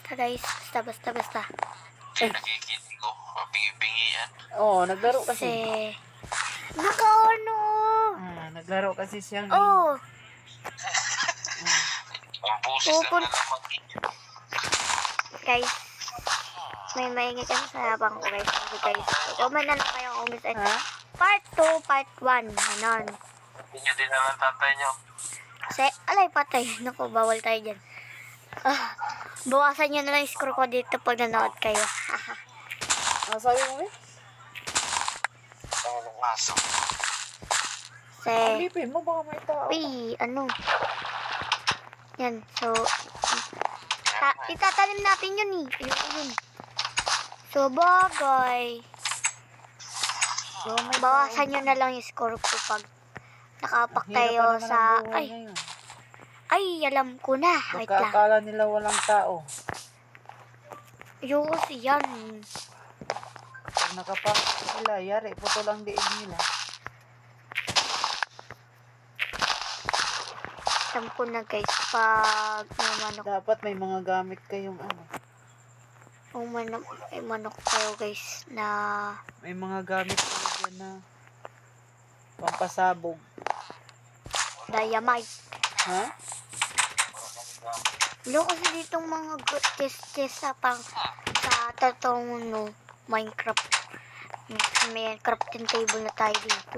Guys, basta. Nakikinig ko, mabingi-bingian. Oo, naglaro kasi. Naka-ano? Naglaro kasi siya. Oh, Ang busis lang Pupun- na naman. guys. May maingay kasi sa habang ko, guys. Okay, guys. Comment na lang kayo kung gusto. Ha? Part 2, part 1. Ganon. Hindi nyo din naman tatay nyo. Alay, patay. Naku, bawal tayo dyan. Bawasan nyo na lang yung score ko dito pag nanood kayo. Sabi mo eh? Ang aso. Alipin mo, baka may tao. Uy, ano? Yan, so, itatanim natin yun eh. Yun. So, bagay. So, may Bawasan nyo na lang yung score ko pag nakapak tayo sa... Ay, alam ko na. Wait lang. Akala nila walang tao. Yus, yan. Pag nakapangit sila, yari, puto lang diig nila. Alam ko na guys, pag may manok, Dapat may mga gamit kayong ano. kung may manok kayo guys na May mga gamit kayo dyan na pampasabog. dynamite. Ha? Wala kasi ditong mga chest sa totoong Minecraft. May crafting table na tayo dito.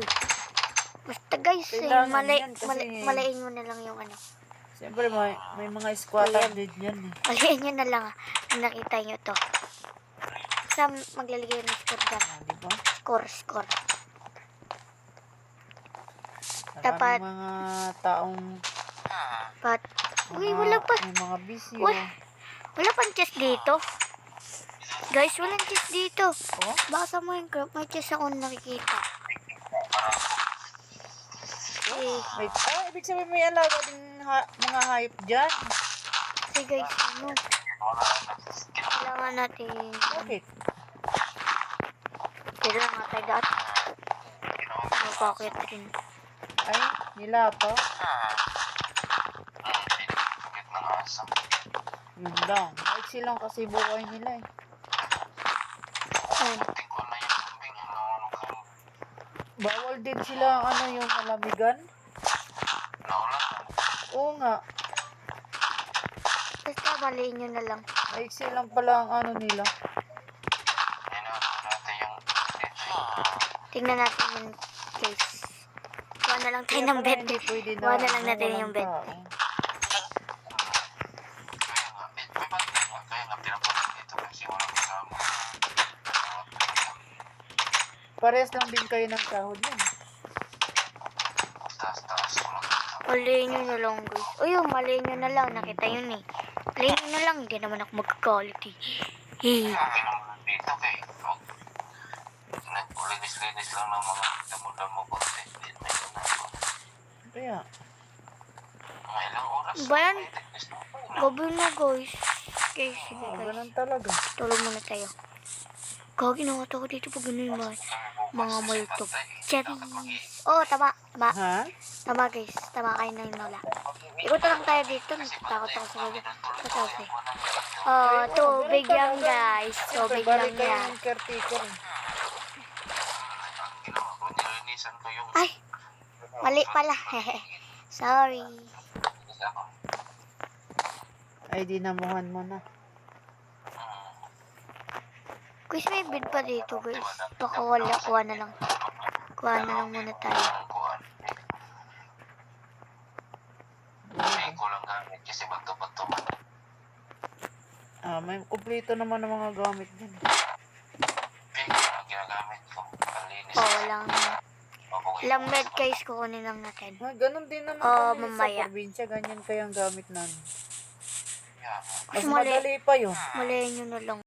Basta guys, Kailangan yan kasi- malayin mo na lang yung ano. Siyempre may mga squatter Ayan. din yan eh. Malayin nyo na lang nakita nyo to. Sa maglalagay ng score dyan. Di ba? Score. Maraming Dapat- mga taong But, uy, wala pa. may mga bisyo. Wala pang chest dito. Guys, walang chest dito. Oh? Baka sa Minecraft, may chest ako nakikita. May, ibig sabihin may alaga din mga hayop dyan. Kasi guys, kailangan natin... Bakit? Kailangan nga tayo dati. Mapakit rin. Ay, nila pa. Pinagpagit ng aso. Yun lang. Kahit silang kasi buhay nila eh. Ayan. Tingko na yung kambing. Ano kayo? Bawal din sila ano yung malamigan. Naulan. Oo nga. Basta baliin nyo na lang. Maiksi lang pala ang ano nila. Inaano natin yung dito. Tingnan natin yun, guys. Kuha na lang tayo ng Kaya bed. pala hindi pwede Kuha na lang natin walang yung bed. tao. Kaya nga pinapunta dito kasi walang kasama. Parehas lang din kayo ng kahoy yan. Taas-taas ko lang. Maliin nyo na lang, guys. Uy, maliin nyo na lang. Nakita yun eh. Maliin nyo na lang. Hindi naman ako magkakalit eh. Okay naman dito kay nagkulinis-linis lang ng mga damo-damo konti. Hindi may ginagawa. Kaya, Mga ilang oras. Ba yan? May teknis na po. Gabi na, guys. Okay, sige, guys. ganun talaga. Tulog muna tayo. Gagi na ako dito pag ganun ba? Mga multo. Cherries. Oh, tama. Ha? Tama, guys. Tama kayo na yung nula. Ikot lang tayo dito. Natatakot ako sa mga. Kasi. Oh, tubig yan, guys. Tubig lang Balik kayo yan. ng caretaker. Ang ginawa ko, nilinisan ko yung Ay! Mali pala. Sorry. isa ko. Ay, dinamuhan mo na. Guys, may bed pa dito, guys. Baka wala. Kuha na lang. Kuha na lang muna tayo. Ang kuhan. Hindi ko lang gamit kasi bato-bato man. May kumpleto naman ng mga gamit din. Pingo ang ginagamit ko. Palinis. Oh, walang... Mabuhay. Ilang bed, guys. Kukunin lang natin. Ganun din naman Oh, kami mamaya. sa probinsya. Ganyan kayang gamit namin. Yeah. Mas Mali. madali pa yun. Maliin nyo na lang.